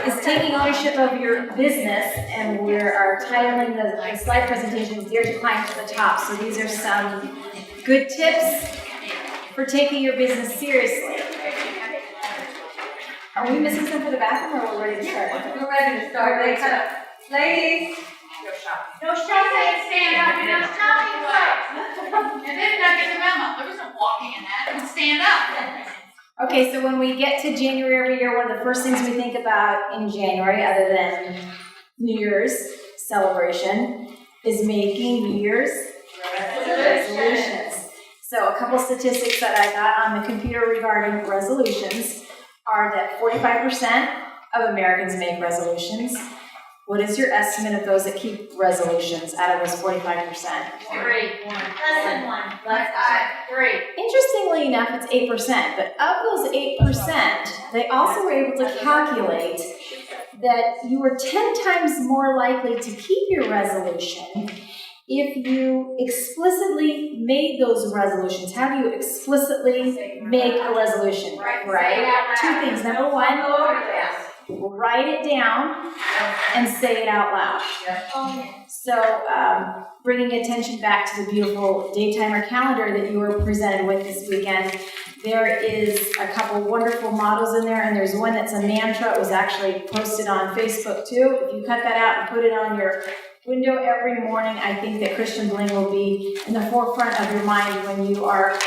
is taking ownership of your business, and we are titling the slide presentation "Dare to Climb to the Top." So these are some good tips for taking your business seriously. Are we missing some for the bathroom, or are we ready to start? We're ready to start. Ladies, No shopping, stand up, you're not shopping, what? And then not get the memo, there was no walking in that, and stand up. Okay, so when we get to January every year, one of the first things we think about in January, other than New Year's celebration, is making New Year's resolutions. So a couple statistics that I got on the computer regarding resolutions are that 45% of Americans make resolutions. What is your estimate of those that keep resolutions out of those 45%? 3, 1. less than one. Less 3. Interestingly enough, it's 8%, but of those 8%, they also were able to calculate that you were 10 times more likely to keep your resolution if you explicitly made those resolutions. How do you explicitly make a resolution? Right? Two things. Number one, write it down and say it out loud. So bringing attention back to the beautiful Daytimer calendar that you were presented with this weekend, there is a couple wonderful mottos in there, and there's one that's a mantra. It was actually posted on Facebook too. If you cut that out and put it on your window every morning, I think that Christian Bling will be in the forefront of your mind when you are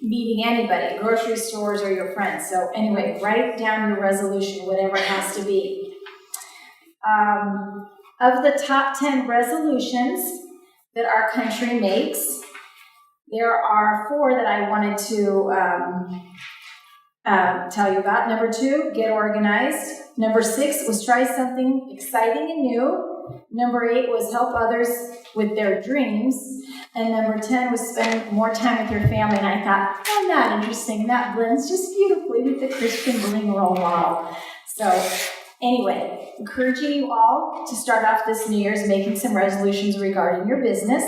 meeting anybody, grocery stores or your friends. So anyway, write down your resolution, whatever it has to be. Of the top 10 resolutions that our country makes, there are 4 that I wanted to tell you about. Number 2, get organized. Number 6 was try something exciting and new. Number 8 was help others with their dreams. And number 10 was spend more time with your family. And I thought, oh, that interesting. That blends just beautifully with the Christian Bling role model. So anyway, encouraging you all to start off this New Year's making some resolutions regarding your business.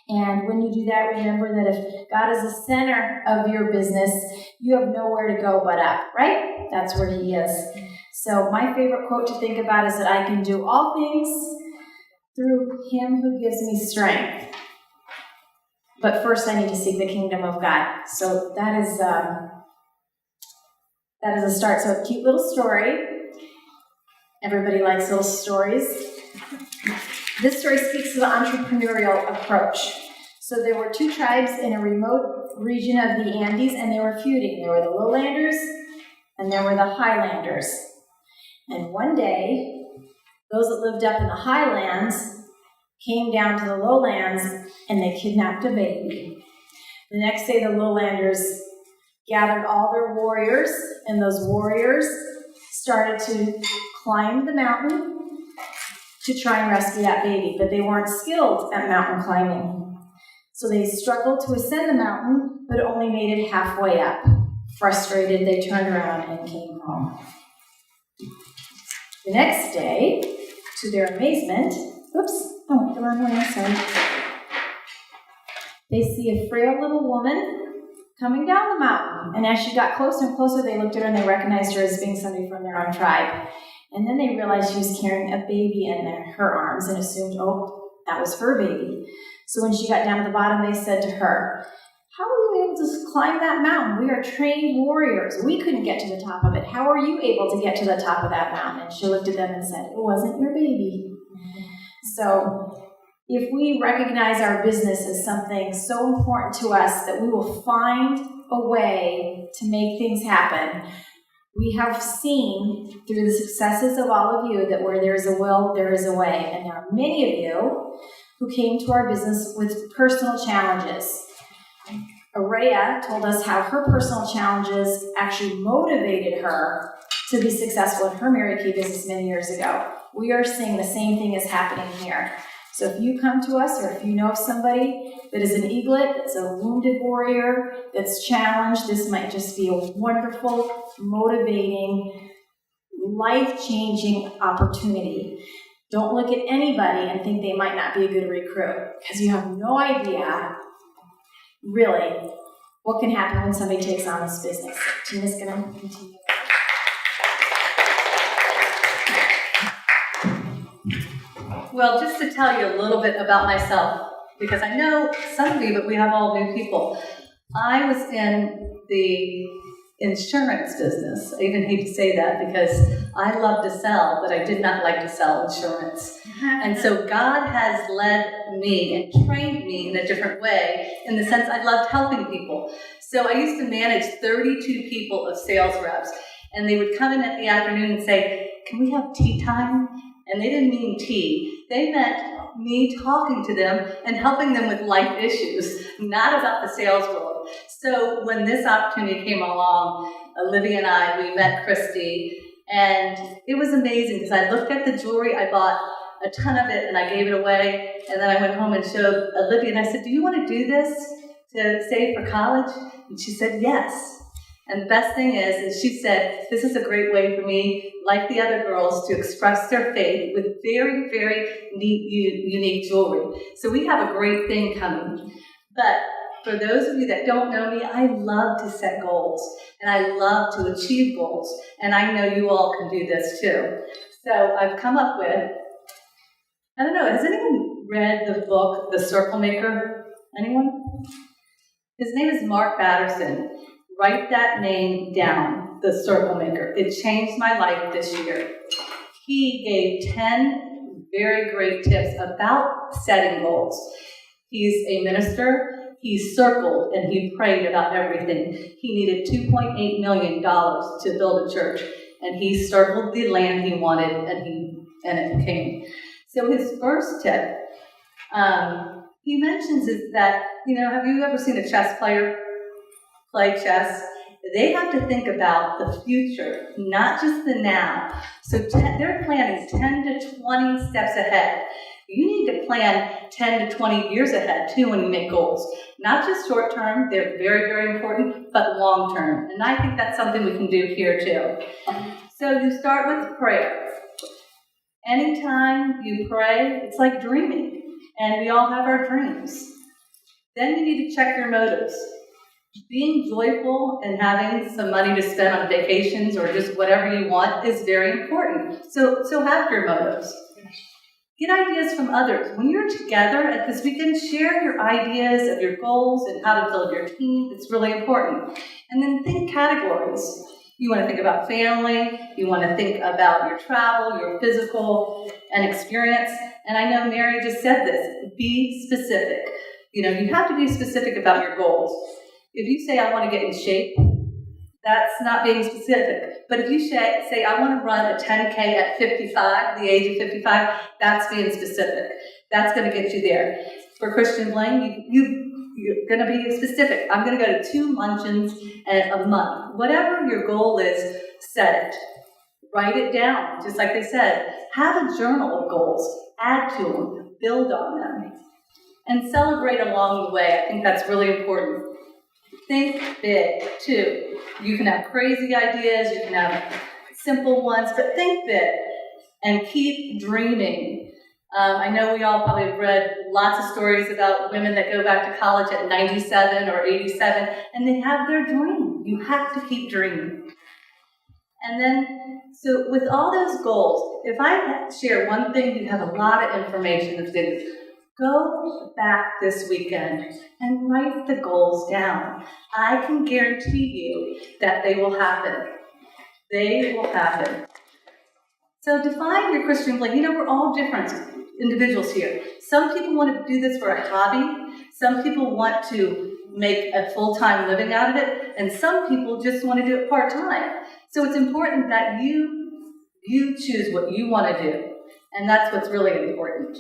And when you do that, remember that if God is the center of your business, you have nowhere to go but up, right? That's where He is. So my favorite quote to think about is that I can do all things through Him who gives me strength. But first I need to seek the kingdom of God. So that is a start. So a cute little story. Everybody likes little stories. This story speaks to the entrepreneurial approach. So there were 2 tribes in a remote region of the Andes, and they were feuding. There were the lowlanders, and there were the highlanders. And one day, those that lived up in the highlands came down to the lowlands, and they kidnapped a baby. The next day, the lowlanders gathered all their warriors, and those warriors started to climb the mountain to try and rescue that baby, but they weren't skilled at mountain climbing. So they struggled to ascend the mountain, but only made it halfway up. Frustrated, they turned around and came home. The next day, to their amazement, the wrong way, sorry. They see a frail little woman coming down the mountain, and as she got closer and closer, they looked at her and they recognized her as being somebody from their own tribe. And then they realized she was carrying a baby in her arms and assumed, oh, that was her baby. So when she got down to the bottom, they said to her, how were you able to climb that mountain? We are trained warriors. We couldn't get to the top of it. How are you able to get to the top of that mountain? And she looked at them and said, it wasn't your baby. So if we recognize our business as something so important to us that we will find a way to make things happen, we have seen through the successes of all of you that where there is a will, there is a way. And there are many of you who came to our business with personal challenges. Araya told us how her personal challenges actually motivated her to be successful in her Mary Kay business many years ago. We are seeing the same thing is happening here. So if you come to us, or if you know of somebody that is an eaglet, that's a wounded warrior, that's challenged, this might just be a wonderful, motivating, life-changing opportunity. Don't look at anybody and think they might not be a good recruit, because you have no idea, really, what can happen when somebody takes on this business. Tina's going to continue. Well, just to tell you a little bit about myself, because I know some of you, but we have all new people. I was in the insurance business. I even hate to say that because I love to sell, but I did not like to sell insurance. And so God has led me and trained me in a different way in the sense I loved helping people. So I used to manage 32 people of sales reps, and they would come in at the afternoon and say, "Can we have tea time?" And they didn't mean tea. They meant me talking to them and helping them with life issues, not about the sales world. So when this opportunity came along, Olivia and I, we met Christy, and it was amazing because I looked at the jewelry, I bought a ton of it and I gave it away, and then I went home and showed Olivia and I said, "Do you want to do this to save for college?" And she said, "Yes." And the best thing is she said, "This is a great way for me, like the other girls, to express their faith with very, very neat, unique jewelry." So we have a great thing coming. But for those of you that don't know me, I love to set goals, and I love to achieve goals, and I know you all can do this too. So I've come up with, I don't know, has anyone read the book, The Circle Maker? Anyone? His name is Mark Batterson. Write that name down, The Circle Maker. It changed my life this year. He gave 10 very great tips about setting goals. He's a minister. He circled and he prayed about everything. He needed $2.8 million to build a church, and he circled the land he wanted, and it came. So his first tip, he mentions is that, have you ever seen a chess player play chess? They have to think about the future, not just the now. So they're planning 10 to 20 steps ahead. You need to plan 10 to 20 years ahead, too, when you make goals. Not just short term, they're very, very important, but long term. And I think that's something we can do here, too. So you start with prayer. Anytime you pray, it's like dreaming. And we all have our dreams. Then you need to check your motives. Being joyful and having some money to spend on vacations or just whatever you want is very important. So have your motives. Get ideas from others. When you're together at this weekend, share your ideas of your goals and how to build your team. It's really important. And then think categories. You want to think about family. You want to think about your travel, your physical and experience. And I know Mary just said this. Be specific. You have to be specific about your goals. If you say, "I want to get in shape," that's not being specific. But if you say, "I want to run a 10K at 55, the age of 55, that's being specific. That's going to get you there. For Christian Bling, you're going to be specific. I'm going to go to 2 luncheons a month. Whatever your goal is, set it. Write it down, just like they said. Have a journal of goals. Add to them. Build on them. And celebrate along the way. I think that's really important. Think big, too. You can have crazy ideas, you can have simple ones, but think big and keep dreaming. I know we all probably have read lots of stories about women that go back to college at 97 or 87, and they have their dream. You have to keep dreaming. And then, so with all those goals, if I share one thing, you have a lot of information to do. Go back this weekend and write the goals down. I can guarantee you that they will happen. They will happen. So define your Christian Bling. We're all different individuals here. Some people want to do this for a hobby. Some people want to make a full-time living out of it. And some people just want to do it part-time. So it's important that you choose what you want to do. And that's what's really important.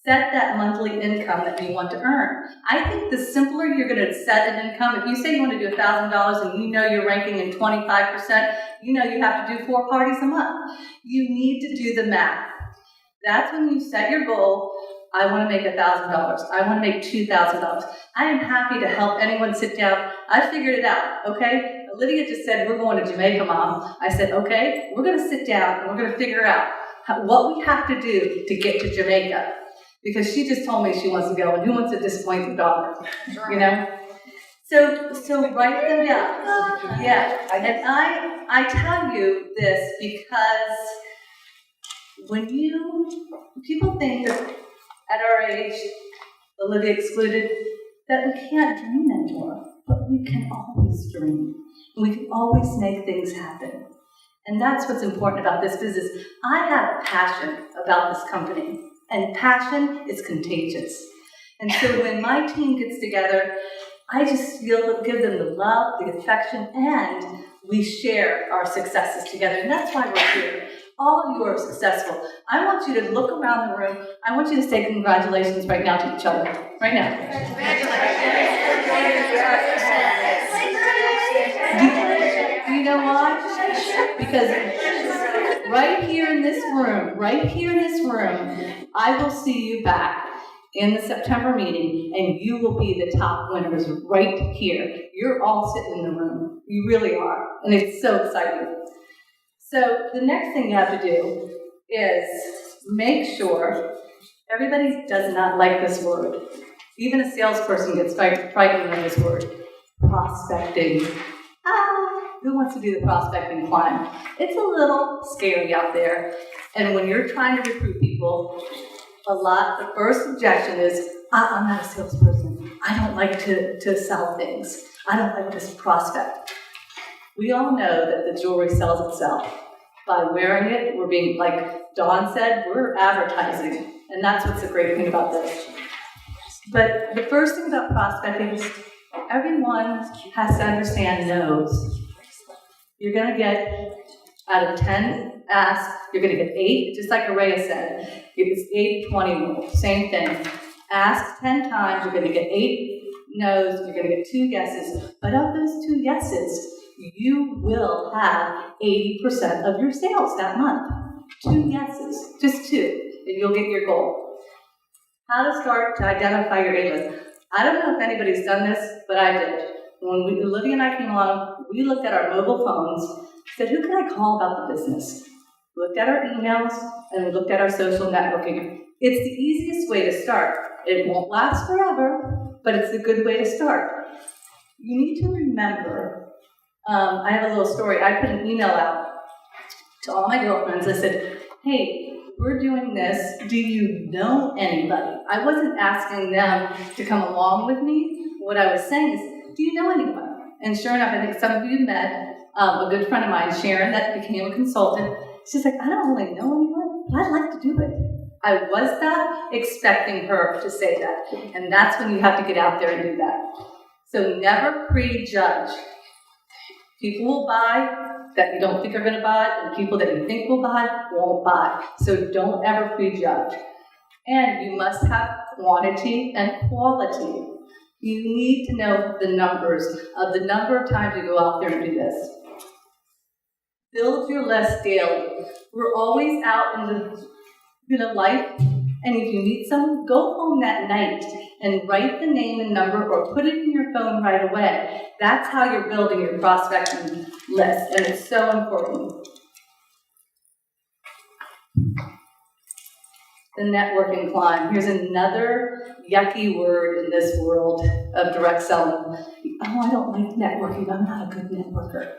Set that monthly income that you want to earn. I think the simpler you're going to set an income, if you say you want to do $1,000 and you're ranking in 25%, you have to do 4 parties a month. You need to do the math. That's when you set your goal. I want to make $1,000. I want to make $2,000. I am happy to help anyone sit down. I figured it out, okay? Lydia just said, "We're going to Jamaica, Mom." I said, "Okay, we're going to sit down and we're going to figure out what we have to do to get to Jamaica." Because she just told me she wants to go, and who wants to disappoint their daughter, So write them down. Yeah, and I tell you this because people think that at our age, Olivia excluded, that we can't dream anymore, but we can always dream. We can always make things happen. And that's what's important about this business. I have passion about this company, and passion is contagious. And so when my team gets together, I just give them the love, the affection, and we share our successes together. And that's why we're here. All of you are successful. I want you to look around the room. I want you to say congratulations right now to each other. Right now. Do you know why? Because right here in this room, I will see you back in the September meeting, and you will be the top winners right here. You're all sitting in the room. You really are. And it's so exciting. So the next thing you have to do is make sure everybody does not like this word. Even a salesperson gets frightened of this word. Prospecting. Who wants to do the prospecting climb? It's a little scary out there. And when you're trying to recruit people, the first objection is, I'm not a salesperson. I don't like to sell things. I don't like to prospect. We all know that the jewelry sells itself. By wearing it, we're being, like Dawn said, we're advertising. And that's what's the great thing about this. But the first thing about prospecting is everyone has to understand no's. You're going to get, out of 10 asks, you're going to get 8, just like Araya said. It's 80-20 rule, same thing. Ask 10 times, you're going to get 8 no's, you're going to get 2 yeses. But of those 2 yeses, you will have 80% of your sales that month. 2 yeses, just 2, and you'll get your goal. How to start to identify your A-list. I don't know if anybody's done this, but I did. When Olivia and I came along, we looked at our mobile phones, said, who can I call about the business? Looked at our emails, and we looked at our social networking. It's the easiest way to start. It won't last forever, but it's a good way to start. You need to remember, I have a little story. I put an email out to all my girlfriends. I said, hey, we're doing this. Do you know anybody? I wasn't asking them to come along with me. What I was saying is, do you know anyone? And sure enough, I think some of you met a good friend of mine, Sharon, that became a consultant. She's like, I don't really know anyone, but I'd like to do it. I was not expecting her to say that. And that's when you have to get out there and do that. So never prejudge. People will buy that you don't think are going to buy, and people that you think will buy won't buy. So don't ever prejudge. And you must have quantity and quality. You need to know the numbers of the number of times you go out there and do this. Build your list daily. We're always out in the life, and if you meet someone, go home that night and write the name and number or put it in your phone right away. That's how you're building your prospecting list, and it's so important. The networking climb. Here's another yucky word in this world of direct selling. Oh, I don't like networking. I'm not a good networker.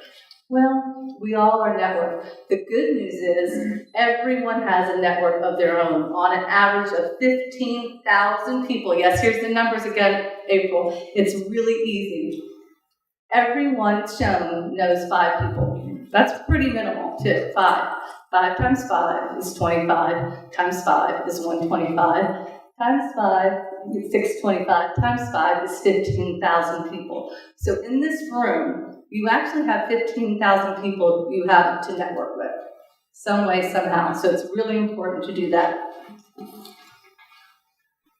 Well, we all are networked. The good news is everyone has a network of their own on an average of 15,000 people. Yes, here's the numbers again, April. It's really easy. Everyone shown knows 5 people. That's pretty minimal, too. 5. 5 times 5 is 25, times 5 is 125, times 5 is 625, times 5 is 15,000 people. So in this room, you actually have 15,000 people you have to network with, some way, somehow. So it's really important to do that.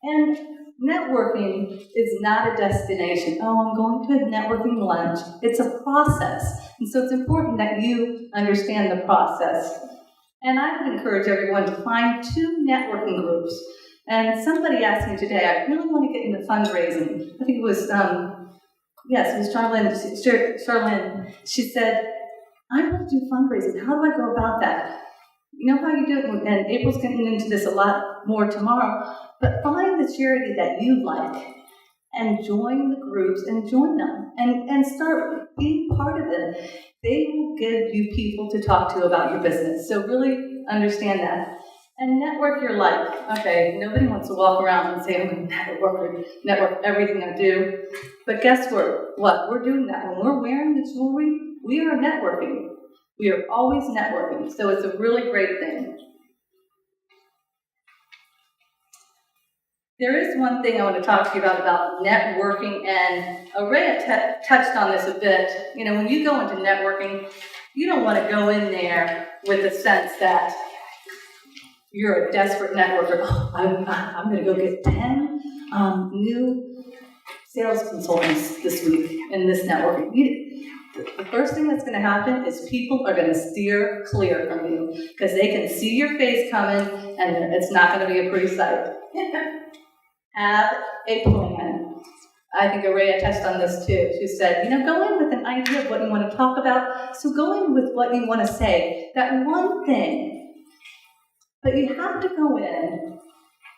And networking is not a destination. Oh, I'm going to a networking lunch. It's a process. And so it's important that you understand the process. And I would encourage everyone to find 2 networking groups. And somebody asked me today, I really want to get into fundraising. I think it was, yes, it was Charlene. She said, I want to do fundraising. How do I go about that? You know how you do it? And April's getting into this a lot more tomorrow. But find the charity that you like and join the groups and join them and start being part of them. They will give you people to talk to about your business. So really understand that. And network your life. Okay, nobody wants to walk around and say, I'm going to network everything I do. But guess what? We're doing that. When we're wearing the jewelry, we are networking. We are always networking. So it's a really great thing. There is one thing I want to talk to you about networking, and Araya touched on this a bit. You know, when you go into networking, you don't want to go in there with the sense that you're a desperate networker. Oh, I'm going to go get 10 new sales consultants this week in this networking. The first thing that's going to happen is people are going to steer clear from you because they can see your face coming, and it's not going to be a pretty sight. Have a plan. I think Araya touched on this too. She said, you know, go in with an idea of what you want to talk about. So go in with what you want to say. That one thing. But you have to go in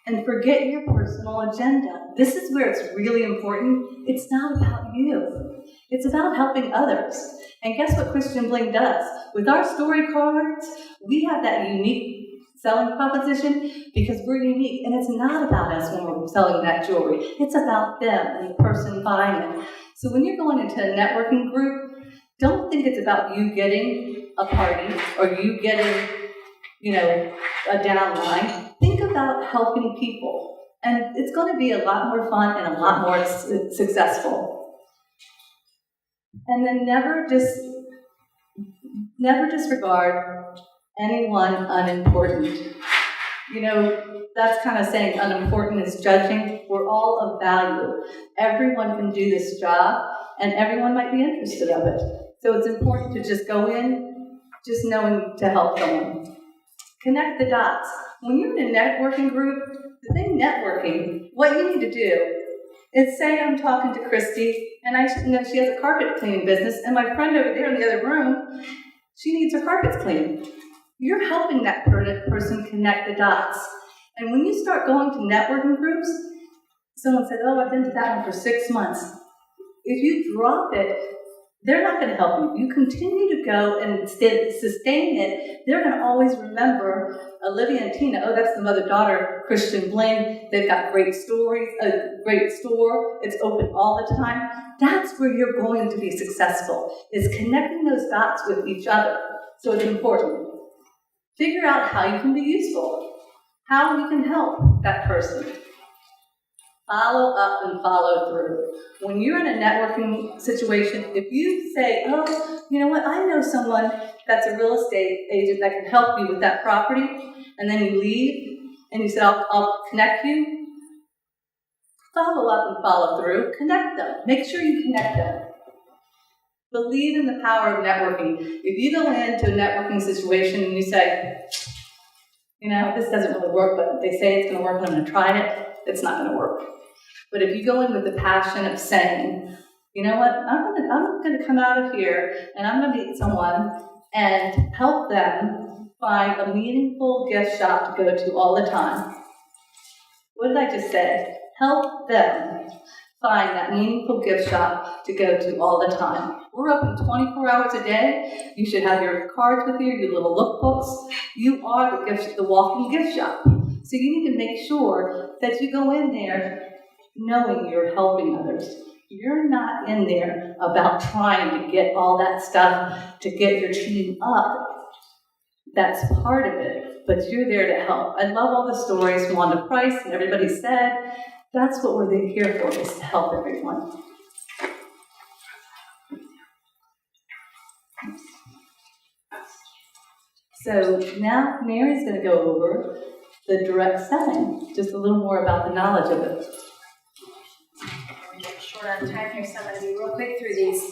and forget your personal agenda. This is where it's really important. It's not about you. It's about helping others. And guess what Christian Bling does? With our story cards, we have that unique selling proposition because we're unique. And it's not about us when we're selling that jewelry. It's about them and the person buying it. So when you're going into a networking group, don't think it's about you getting a party or you getting, you know, a downline. Think about helping people. And it's going to be a lot more fun and a lot more successful. And then never disregard anyone unimportant. You know, that's kind of saying unimportant is judging. We're all of value. Everyone can do this job, and everyone might be interested of it. So it's important to just go in just knowing to help someone. Connect the dots. When you're in a networking group, the thing networking, what you need to do is say I'm talking to Christy, and I know she has a carpet cleaning business, and my friend over there in the other room, she needs her carpets cleaned. You're helping that person connect the dots. And when you start going to networking groups, someone said, oh, I've been to that one for 6 months. If you drop it, they're not going to help you. You continue to go and sustain it. They're going to always remember Olivia and Tina. Oh, that's the mother-daughter, Christian Bling. They've got great stories, a great store. It's open all the time. That's where you're going to be successful, is connecting those dots with each other. So it's important. Figure out how you can be useful, how you can help that person. Follow up and follow through. When you're in a networking situation, if you say, oh, you know what, I know someone that's a real estate agent that can help you with that property, and then you leave, and you say, I'll connect you, follow up and follow through. Connect them. Make sure you connect them. Believe in the power of networking. If you go into a networking situation and you say, you know, this doesn't really work, but they say it's going to work and I'm going to try it, it's not going to work. But if you go in with the passion of saying, you know what, I'm going to come out of here and I'm going to meet someone and help them find a meaningful gift shop to go to all the time. What did I just say? Help them find that meaningful gift shop to go to all the time. We're open 24 hours a day. You should have your cards with you, your little lookbooks. You are the walking gift shop. So you need to make sure that you go in there knowing you're helping others. You're not in there about trying to get all that stuff to get your team up. That's part of it, but you're there to help. I love all the stories from Wanda Price and everybody said. That's what we're here for, is to help everyone. So now Mary's going to go over the direct selling, just a little more about the knowledge of it. We're short on time here, so I'm going to be real quick through these.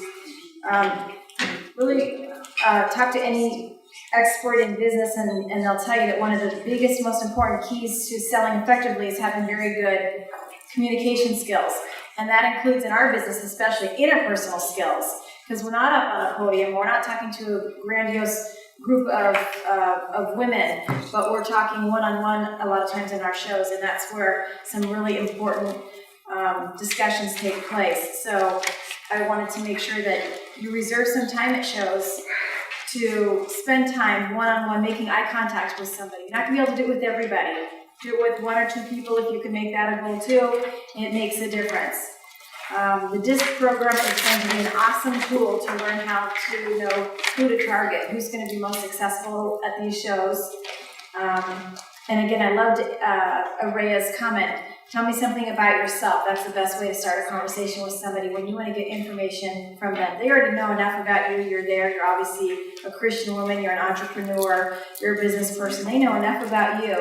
Really talk to any expert in business, and they'll tell you that one of the biggest, most important keys to selling effectively is having very good communication skills. And that includes in our business, especially interpersonal skills, because we're not up on a podium, we're not talking to a grandiose group of women, but we're talking one-on-one a lot of times in our shows, and that's where some really important discussions take place. So I wanted to make sure that you reserve some time at shows to spend time one-on-one making eye contact with somebody. You're not going to be able to do it with everybody. Do it with 1 or 2 people if you can make that a goal too. It makes a difference. The DISC program is going to be an awesome tool to learn how to know who to target, who's going to be most successful at these shows. And again, I loved Araya's comment. Tell me something about yourself. That's the best way to start a conversation with somebody when you want to get information from them. They already know enough about you. You're there. You're obviously a Christian woman. You're an entrepreneur. You're a business person. They know enough about you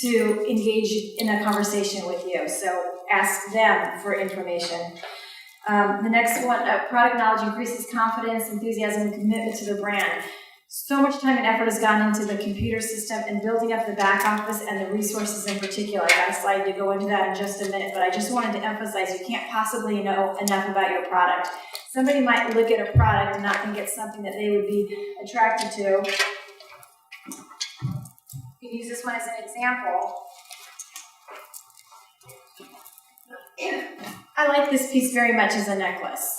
to engage in a conversation with you. So ask them for information. The next one, product knowledge increases confidence, enthusiasm, and commitment to the brand. So much time and effort has gone into the computer system and building up the back office and the resources in particular. I got a slide to go into that in just a minute, but I just wanted to emphasize you can't possibly know enough about your product. Somebody might look at a product and not think it's something that they would be attracted to. You can use this one as an example. I like this piece very much as a necklace.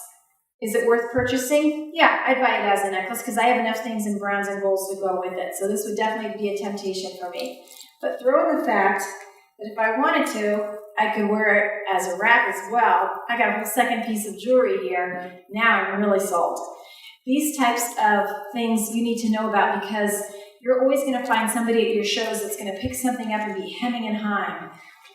Is it worth purchasing? Yeah, I'd buy it as a necklace because I have enough things in browns and golds to go with it. So this would definitely be a temptation for me. But throw in the fact that if I wanted to, I could wear it as a wrap as well. I got a whole second piece of jewelry here. Now I'm really sold. These types of things you need to know about because you're always going to find somebody at your shows that's going to pick something up and be hemming and hawing.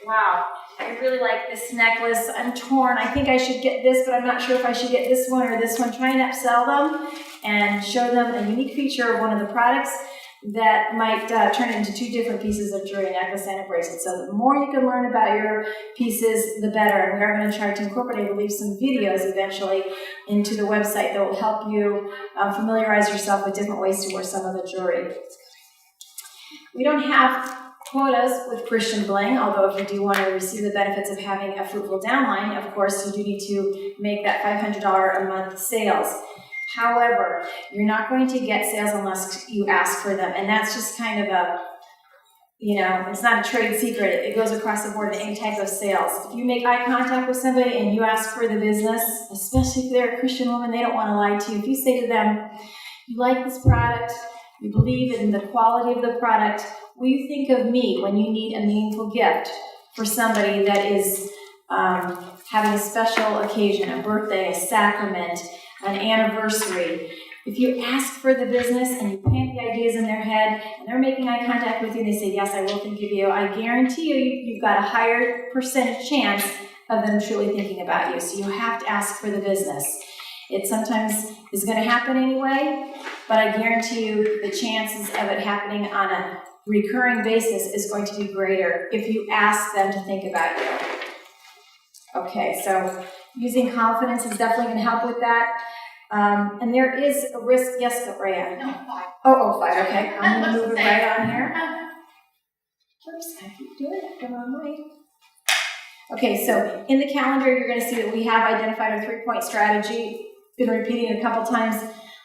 Wow, I really like this necklace. I'm torn. I think I should get this, but I'm not sure if I should get this one or this one. Try and upsell them and show them a unique feature of one of the products that might turn it into 2 different pieces of jewelry, a necklace and a bracelet. So the more you can learn about your pieces, the better. And we are going to try to incorporate, I believe, some videos eventually into the website that will help you familiarize yourself with different ways to wear some of the jewelry. We don't have quotas with Christian Bling, although if you do want to receive the benefits of having a fruitful downline, of course, you do need to make that $500 a month sales. However, you're not going to get sales unless you ask for them, and that's just kind of a, it's not a trade secret. It goes across the board in any type of sales. If you make eye contact with somebody and you ask for the business, especially if they're a Christian woman, they don't want to lie to you. If you say to them, you like this product, you believe in the quality of the product, will you think of me when you need a meaningful gift for somebody that is having a special occasion, a birthday, a sacrament, an anniversary? If you ask for the business and you plant the ideas in their head and they're making eye contact with you and they say, yes, I will think of you, I guarantee you've got a higher percentage chance of them truly thinking about you. So you have to ask for the business. It sometimes is going to happen anyway, but I guarantee you the chances of it happening on a recurring basis is going to be greater if you ask them to think about you. Okay, so using confidence is definitely going to help with that. And there is a risk. Yes, Raya? No, 5. Oh, 5, okay. I'm going to move it right on here. Oops, I keep doing it the wrong way. Okay, so in the calendar, you're going to see that we have identified our 3-point strategy. Been repeating it a couple times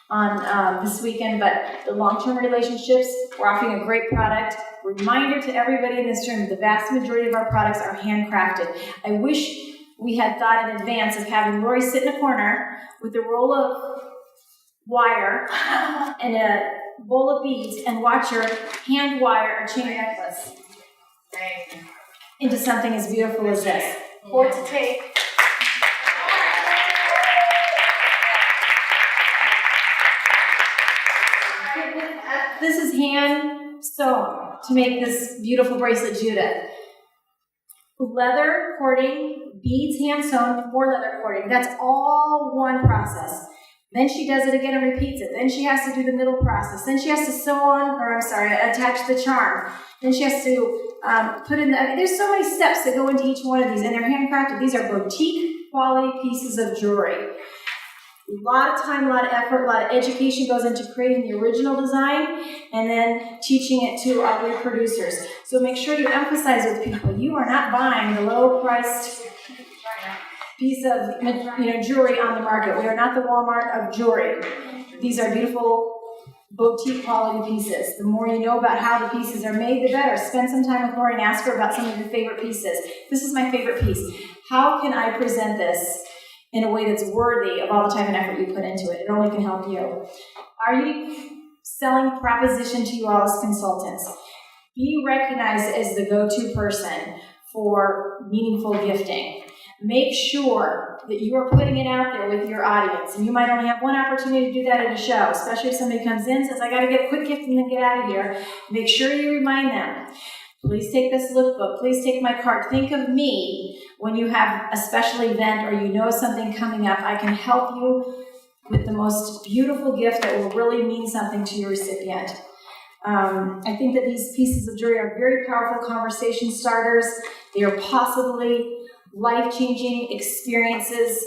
on this weekend, but the long-term relationships, we're offering a great product. Reminder to everybody in this room, the vast majority of our products are handcrafted. I wish we had thought in advance of having Lori sit in a corner with a roll of wire and a bowl of beads and watch her hand wire a chain necklace into something as beautiful as this. Or to take this is hand sewn to make this beautiful bracelet, Judith. Leather cording, beads hand sewn, more leather cording. That's all one process. Then she does it again and repeats it. Then she has to do the middle process. Then she has to attach the charm. Then she has to put in there's so many steps that go into each one of these, and they're handcrafted. These are boutique quality pieces of jewelry. A lot of time, a lot of effort, a lot of education goes into creating the original design and then teaching it to our reproducers. So make sure you emphasize with people, you are not buying the low-priced piece of jewelry on the market. We are not the Walmart of jewelry. These are beautiful boutique quality pieces. The more you know about how the pieces are made, the better. Spend some time with Lori and ask her about some of your favorite pieces. This is my favorite piece. How can I present this in a way that's worthy of all the time and effort you put into it. It only can help you. Our unique selling proposition to you all as consultants: be recognized as the go-to person for meaningful gifting. Make sure that you are putting it out there with your audience. And you might only have one opportunity to do that at a show, especially if somebody comes in and says, I got to get a quick gift and then get out of here. Make sure you remind them, please take this lookbook. Please take my card. Think of me when you have a special event or you know something coming up. I can help you with the most beautiful gift that will really mean something to your recipient. I think that these pieces of jewelry are very powerful conversation starters. They are possibly life-changing experiences.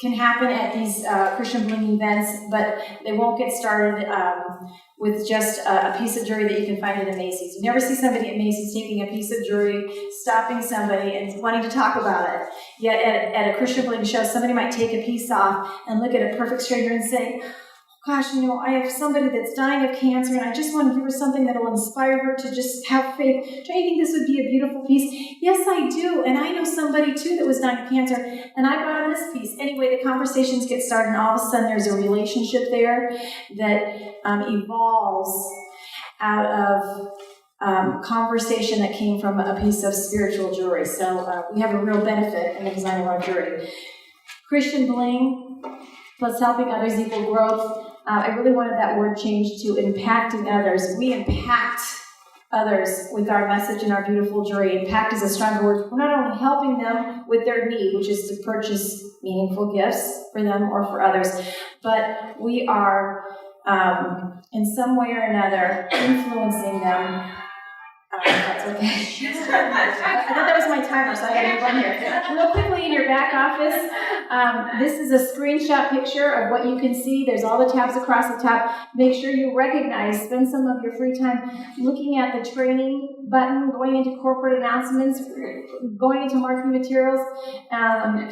Can happen at these Christian Bling events, but they won't get started with just a piece of jewelry that you can find at a Macy's. You never see somebody at Macy's taking a piece of jewelry, stopping somebody and wanting to talk about it. Yet at a Christian Bling show, somebody might take a piece off and look at a perfect stranger and say, gosh, I have somebody that's dying of cancer and I just want to give her something that will inspire her to just have faith. Don't you think this would be a beautiful piece? Yes, I do. And I know somebody too that was dying of cancer and I bought her this piece. Anyway, the conversations get started and all of a sudden there's a relationship there that evolves out of conversation that came from a piece of spiritual jewelry. So we have a real benefit in the design of our jewelry. Christian Bling plus helping others equal growth. I really wanted that word changed to impacting others. We impact others with our message and our beautiful jewelry. Impact is a stronger word. We're not only helping them with their need, which is to purchase meaningful gifts for them or for others, but we are, in some way or another, influencing them. That's okay. I thought that was my timer, so I had to move on here. Real quickly, in your back office, this is a screenshot picture of what you can see. There's all the tabs across the top. Make sure you recognize, spend some of your free time looking at the training button, going into corporate announcements, going into marketing materials,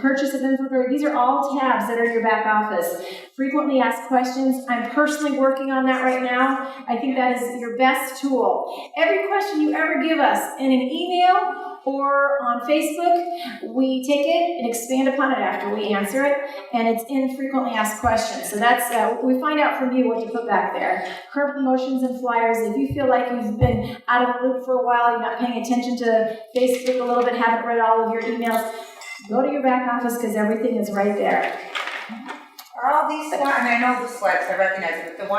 purchase of inventory. These are all tabs that are in your back office. Frequently asked questions. I'm personally working on that right now. I think that is your best tool. Every question you ever give us in an email or on Facebook, we take it and expand upon it after we answer it, and it's in frequently asked questions. So that's, we find out from you what to put back there. Current promotions and flyers. If you feel like you've been out of the loop for a while, you're not paying attention to Facebook a little bit, haven't read all of your emails, go to your back office because everything is right there. Are all these slides, I mean, I know the slides, I recognize it, but the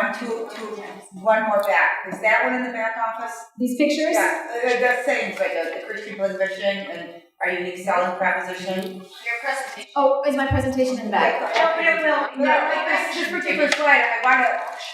one more back, is that one in the back office? These pictures? Yeah, that's saying it's like the Christian Bling mission and our unique selling proposition. Your presentation. Oh, is my presentation in the back? No, this particular slide, I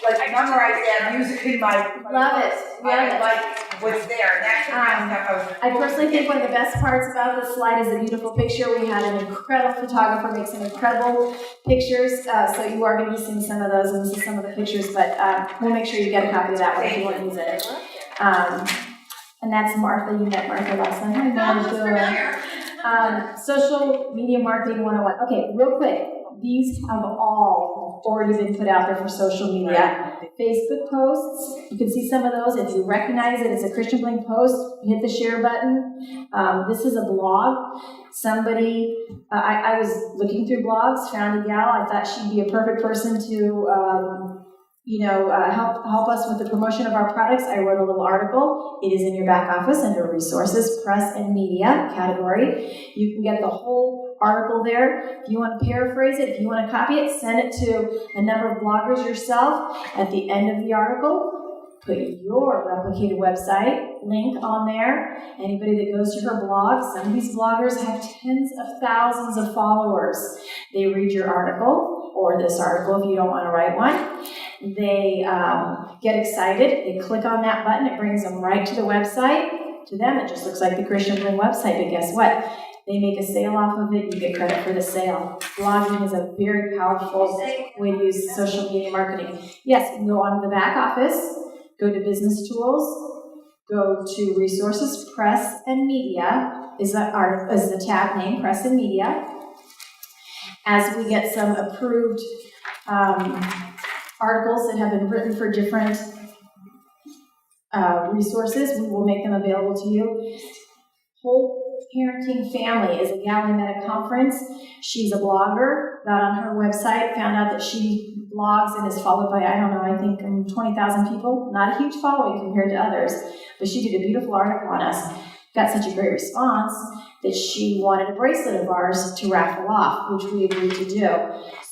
want to memorize that and use it in my. Love it. I like what's there. And that's the kind of stuff I personally think one of the best parts about this slide is the beautiful picture. We had an incredible photographer make some incredible pictures, so you are going to be seeing some of those, and this is some of the pictures, but we'll make sure you get a copy of that one if you want to use it. And that's Martha. You met Martha last time. Hi, Martha. Social media marketing 101. Okay, real quick. These have all already been put out there for social media. Facebook posts, you can see some of those. If you recognize it, it's a Christian Bling post, hit the share button. This is a blog. Somebody, I was looking through blogs, found a gal. I thought she'd be a perfect person to help us with the promotion of our products. I wrote a little article. It is in your back office under Resources, Press, and Media category. You can get the whole article there. If you want to paraphrase it, if you want to copy it, send it to a number of bloggers yourself. At the end of the article, put your replicated website link on there. Anybody that goes to her blog, some of these bloggers have tens of thousands of followers. They read your article, or this article if you don't want to write one. They get excited. They click on that button. It brings them right to the website. To them, it just looks like the Christian Bling website, but guess what? They make a sale off of it. You get credit for the sale. Blogging is a very powerful way to use social media marketing. Yes, you can go on to the back office, go to Business Tools, go to Resources, Press, and Media is the tab name, Press and Media. As we get some approved articles that have been written for different resources, we will make them available to you. Whole Parenting Family is a gal I met at a conference. She's a blogger, got on her website, found out that she blogs and is followed by, I don't know, I think 20,000 people. Not a huge following compared to others, but she did a beautiful article on us. Got such a great response that she wanted a bracelet of ours to raffle off, which we agreed to do.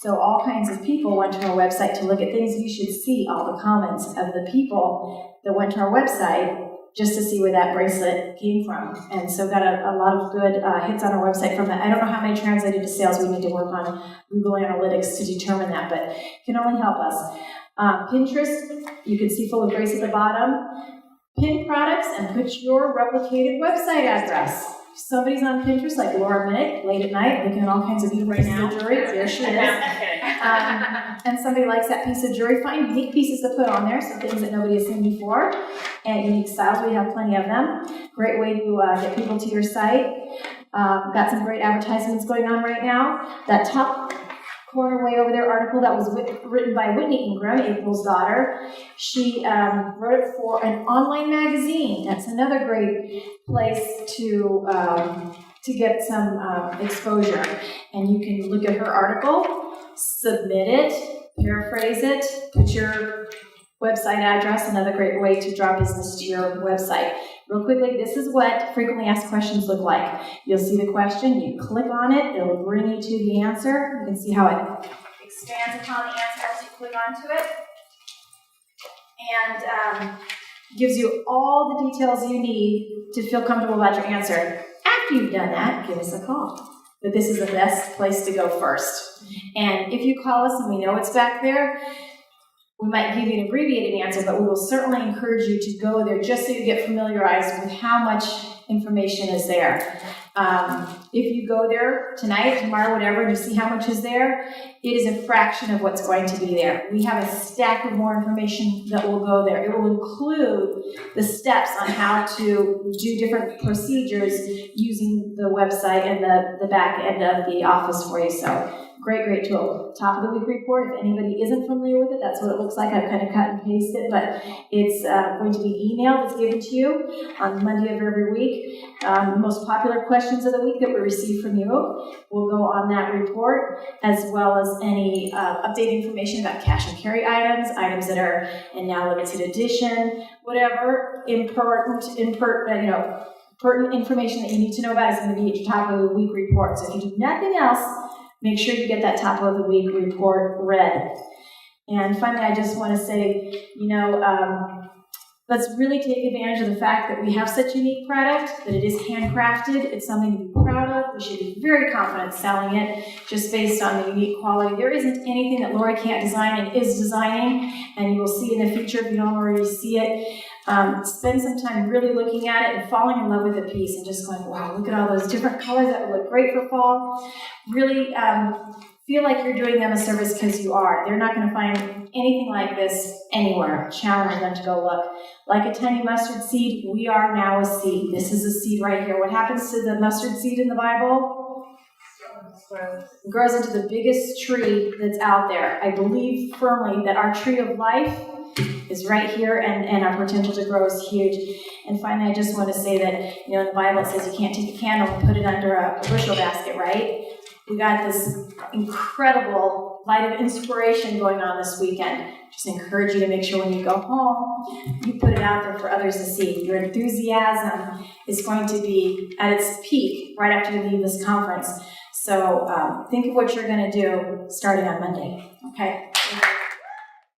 So all kinds of people went to our website to look at things. You should see all the comments of the people that went to our website just to see where that bracelet came from. And so got a lot of good hits on our website from that. I don't know how many translated to sales. We need to work on Google Analytics to determine that, but it can only help us. Pinterest, you can see full of grace at the bottom. Pin products and put your replicated website address. If somebody's on Pinterest, like Laura Minnick, late at night, looking at all kinds of beautiful pieces of jewelry. There she is. And somebody likes that piece of jewelry. Find unique pieces to put on there, some things that nobody has seen before. And unique styles, we have plenty of them. Great way to get people to your site. Got some great advertisements going on right now. That top corner way over there article that was written by Whitney Ingram, April's daughter. She wrote it for an online magazine. That's another great place to get some exposure. And you can look at her article, submit it, paraphrase it, put your website address, another great way to draw business to your website. Real quickly, this is what frequently asked questions look like. You'll see the question, you click on it, it'll bring you to the answer. You can see how it expands upon the answer as you click onto it. And gives you all the details you need to feel comfortable about your answer. After you've done that, give us a call. But this is the best place to go first. And if you call us and we know it's back there, we might give you an abbreviated answer, but we will certainly encourage you to go there just so you get familiarized with how much information is there. If you go there tonight, tomorrow, whatever, and you see how much is there, it is a fraction of what's going to be there. We have a stack of more information that will go there. It will include the steps on how to do different procedures using the website and the back end of the office for you. So great tool. Top of the week report, if anybody isn't familiar with it, that's what it looks like. I've kind of cut and pasted it, but it's going to be emailed. It's given to you on Monday of every week. The most popular questions of the week that we receive from you will go on that report, as well as any updated information about cash and carry items that are in now limited edition, whatever pertinent information that you need to know about is going to be at your top of the week report. So if you do nothing else, make sure you get that top of the week report read. And finally, I just want to say, let's really take advantage of the fact that we have such a unique product, that it is handcrafted. It's something to be proud of. We should be very confident selling it just based on the unique quality. There isn't anything that Lori can't design and is designing, and you will see in the future if you don't already see it. Spend some time really looking at it and falling in love with the piece and just going, wow, look at all those different colors that would look great for fall. Really feel like you're doing them a service because you are. They're not going to find anything like this anywhere. Challenge them to go look. Like a tiny mustard seed, we are now a seed. This is a seed right here. What happens to the mustard seed in the Bible? It grows into the biggest tree that's out there. I believe firmly that our tree of life is right here, and our potential to grow is huge. And finally, I just want to say that, in the Bible it says you can't take a candle and put it under a bushel basket, right? We got this incredible light of inspiration going on this weekend. Just encourage you to make sure when you go home, you put it out there for others to see. Your enthusiasm is going to be at its peak right after you leave this conference. So think of what you're going to do starting on Monday, okay?